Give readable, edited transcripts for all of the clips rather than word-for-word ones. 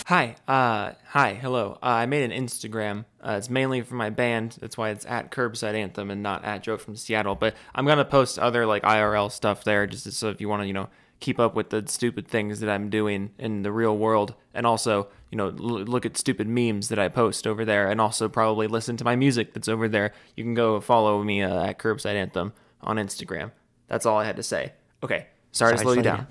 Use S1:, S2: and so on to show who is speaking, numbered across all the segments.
S1: Hello. I made an Instagram. It's mainly for my band. That's why it's at Curbside Anthem and not at JoeFromSeattle. But I'm gonna post other like IRL stuff there, just so if you want to, keep up with the stupid things that I'm doing in the real world, and also, look at stupid memes that I post over there, and also probably listen to my music that's over there. You can go follow me at Curbside Anthem on Instagram. That's all I had to say. Okay, sorry to slow you down.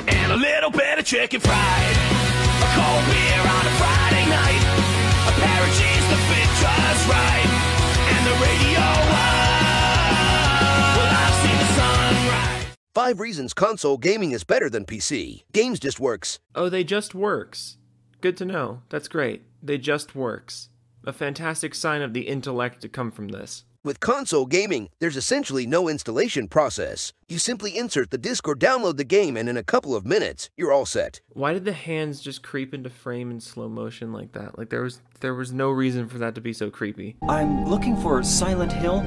S2: And a little bit of chicken fried, a cold beer on a Friday night, a pair of jeans that fit just right, and the radio well, I've seen the sunrise.
S3: 5 reasons console gaming is better than PC. Games just works.
S1: Oh, they just works. Good to know. That's great. They just works. A fantastic sign of the intellect to come from this.
S3: With console gaming, there's essentially no installation process. You simply insert the disc or download the game, and in a couple of minutes, you're all set.
S1: Why did the hands just creep into frame in slow motion like that? Like there was no reason for that to be so creepy.
S4: I'm looking for Silent Hill.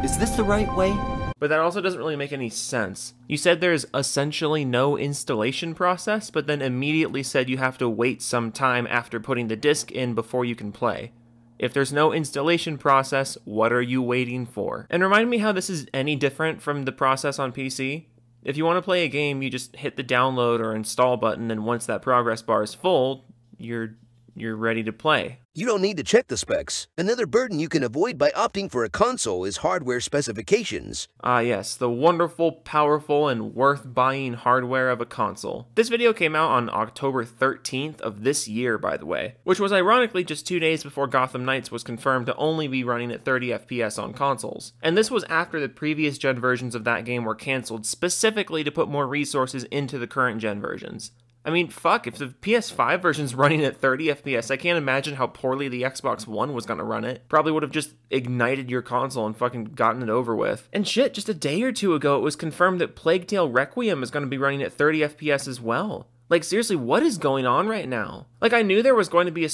S4: Is this the right way?
S1: But that also doesn't really make any sense. You said there's essentially no installation process, but then immediately said you have to wait some time after putting the disc in before you can play. If there's no installation process, what are you waiting for? And remind me how this is any different from the process on PC. If you want to play a game, you just hit the download or install button, and once that progress bar is full, you're ready to play.
S3: You don't need to check the specs. Another burden you can avoid by opting for a console is hardware specifications.
S1: Ah yes, the wonderful, powerful, and worth buying hardware of a console. This video came out on October 13th of this year, by the way, which was ironically just 2 days before Gotham Knights was confirmed to only be running at 30 FPS on consoles. And this was after the previous gen versions of that game were cancelled specifically to put more resources into the current gen versions. I mean, fuck, if the PS5 version's running at 30 FPS, I can't imagine how poorly the Xbox One was gonna run it. Probably would have just ignited your console and fucking gotten it over with. And shit, just a day or two ago, it was confirmed that Plague Tale Requiem is gonna be running at 30 FPS as well. Like, seriously, what is going on right now? Like, I knew there was going to be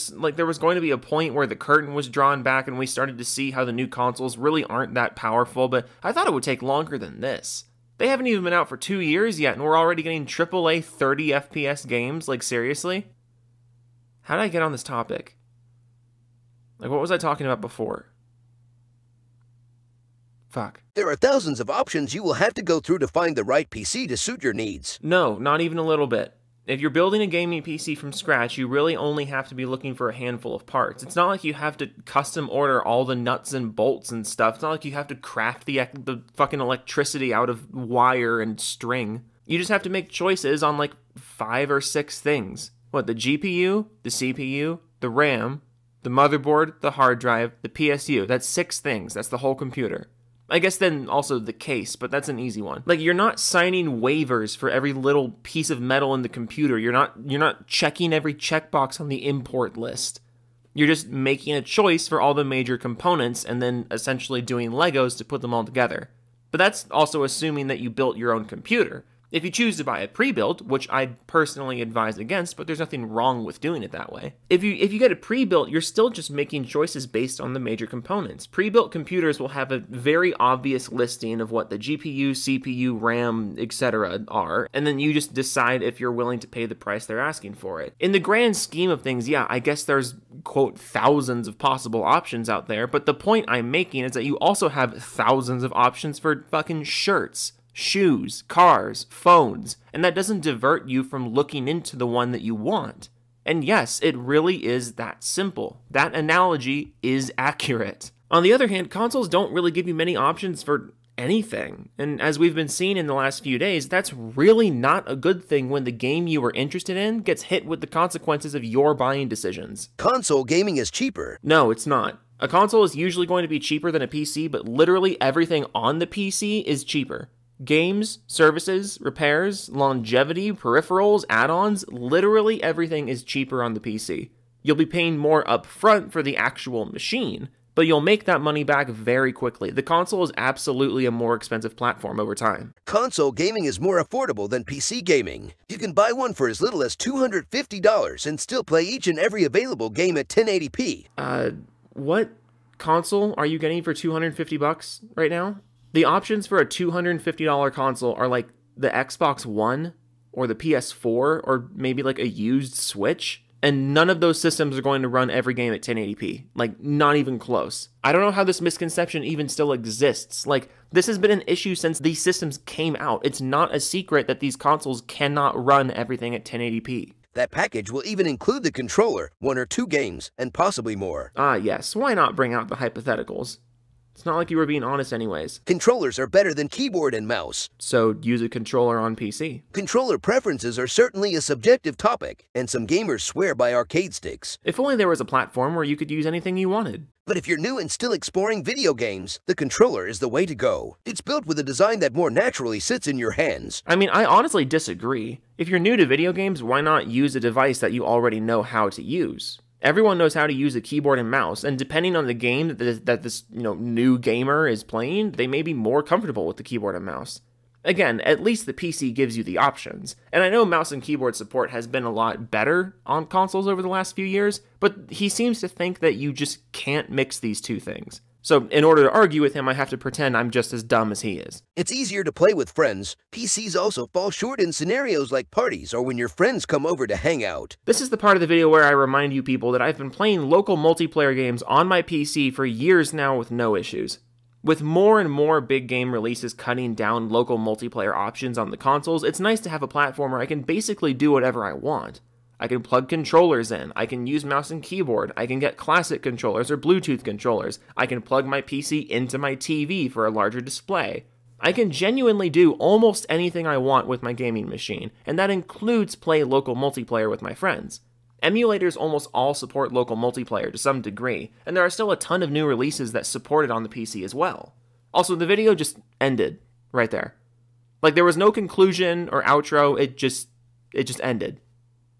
S1: a point where the curtain was drawn back and we started to see how the new consoles really aren't that powerful, but I thought it would take longer than this. They haven't even been out for 2 years yet, and we're already getting AAA 30 FPS games? Like, seriously? How did I get on this topic? Like, what was I talking about before? Fuck.
S3: There are thousands of options you will have to go through to find the right PC to suit your needs.
S1: No, not even a little bit. If you're building a gaming PC from scratch, you really only have to be looking for a handful of parts. It's not like you have to custom order all the nuts and bolts and stuff. It's not like you have to craft the fucking electricity out of wire and string. You just have to make choices on like 5 or 6 things. What, the GPU, the CPU, the RAM, the motherboard, the hard drive, the PSU. That's 6 things. That's the whole computer. I guess then also the case, but that's an easy one. Like, you're not signing waivers for every little piece of metal in the computer. You're not checking every checkbox on the import list. You're just making a choice for all the major components and then essentially doing Legos to put them all together. But that's also assuming that you built your own computer. If you choose to buy a pre-built, which I'd personally advise against, but there's nothing wrong with doing it that way. If you get a pre-built, you're still just making choices based on the major components. Pre-built computers will have a very obvious listing of what the GPU, CPU, RAM, etc. are, and then you just decide if you're willing to pay the price they're asking for it. In the grand scheme of things, yeah, I guess there's, quote, thousands of possible options out there, but the point I'm making is that you also have thousands of options for fucking shirts, shoes, cars, phones, and that doesn't divert you from looking into the one that you want. And yes, it really is that simple. That analogy is accurate. On the other hand, consoles don't really give you many options for anything. And as we've been seeing in the last few days, that's really not a good thing when the game you were interested in gets hit with the consequences of your buying decisions.
S3: Console gaming is cheaper.
S1: No, it's not. A console is usually going to be cheaper than a PC, but literally everything on the PC is cheaper. Games, services, repairs, longevity, peripherals, add-ons, literally everything is cheaper on the PC. You'll be paying more upfront for the actual machine, but you'll make that money back very quickly. The console is absolutely a more expensive platform over time.
S3: Console gaming is more affordable than PC gaming. You can buy one for as little as $250 and still play each and every available game at 1080p.
S1: What console are you getting for $250 right now? The options for a $250 console are like the Xbox One or the PS4 or maybe like a used Switch. And none of those systems are going to run every game at 1080p. Like, not even close. I don't know how this misconception even still exists. Like, this has been an issue since these systems came out. It's not a secret that these consoles cannot run everything at 1080p.
S3: That package will even include the controller, 1 or 2 games, and possibly more.
S1: Ah, yes. Why not bring out the hypotheticals? It's not like you were being honest anyways.
S3: Controllers are better than keyboard and mouse.
S1: So use a controller on PC.
S3: Controller preferences are certainly a subjective topic, and some gamers swear by arcade sticks.
S1: If only there was a platform where you could use anything you wanted.
S3: But if you're new and still exploring video games, the controller is the way to go. It's built with a design that more naturally sits in your hands.
S1: I mean, I honestly disagree. If you're new to video games, why not use a device that you already know how to use? Everyone knows how to use a keyboard and mouse, and depending on the game that this new gamer is playing, they may be more comfortable with the keyboard and mouse. Again, at least the PC gives you the options. And I know mouse and keyboard support has been a lot better on consoles over the last few years, but he seems to think that you just can't mix these two things. So in order to argue with him, I have to pretend I'm just as dumb as he is.
S3: It's easier to play with friends. PCs also fall short in scenarios like parties or when your friends come over to hang out.
S1: This is the part of the video where I remind you people that I've been playing local multiplayer games on my PC for years now with no issues. With more and more big game releases cutting down local multiplayer options on the consoles, it's nice to have a platform where I can basically do whatever I want. I can plug controllers in, I can use mouse and keyboard, I can get classic controllers or Bluetooth controllers, I can plug my PC into my TV for a larger display. I can genuinely do almost anything I want with my gaming machine, and that includes play local multiplayer with my friends. Emulators almost all support local multiplayer to some degree, and there are still a ton of new releases that support it on the PC as well. Also, the video just ended right there. Like, there was no conclusion or outro, it just ended.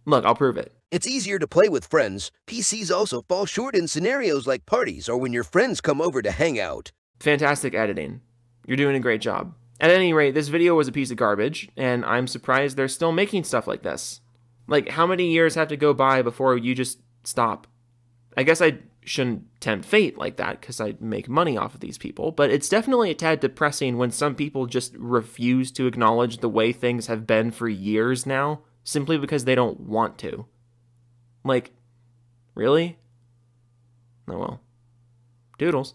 S1: Look, I'll prove it.
S3: It's easier to play with friends. PCs also fall short in scenarios like parties or when your friends come over to hang out.
S1: Fantastic editing. You're doing a great job. At any rate, this video was a piece of garbage, and I'm surprised they're still making stuff like this. Like, how many years have to go by before you just stop? I guess I shouldn't tempt fate like that, because I make money off of these people, but it's definitely a tad depressing when some people just refuse to acknowledge the way things have been for years now, simply because they don't want to. Like, really? Oh well. Doodles.